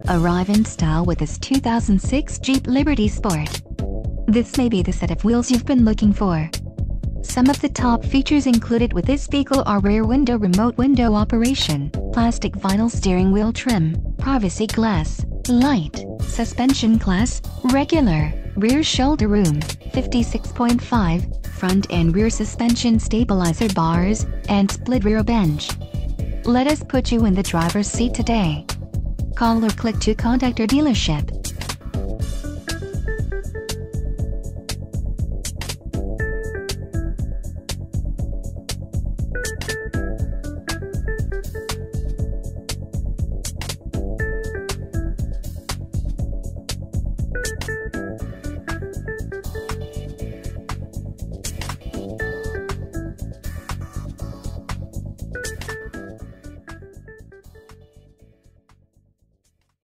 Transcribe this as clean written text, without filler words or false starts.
Arrive in style with this 2006 Jeep Liberty Sport. This may be the set of wheels you've been looking for. Some of the top features included with this vehicle are rear window remote window operation, plastic vinyl steering wheel trim, privacy glass, light, suspension class, regular, rear shoulder room, 56.5, front and rear suspension stabilizer bars, and split rear bench. Let us put you in the driver's seat today. Call or click to contact our dealership.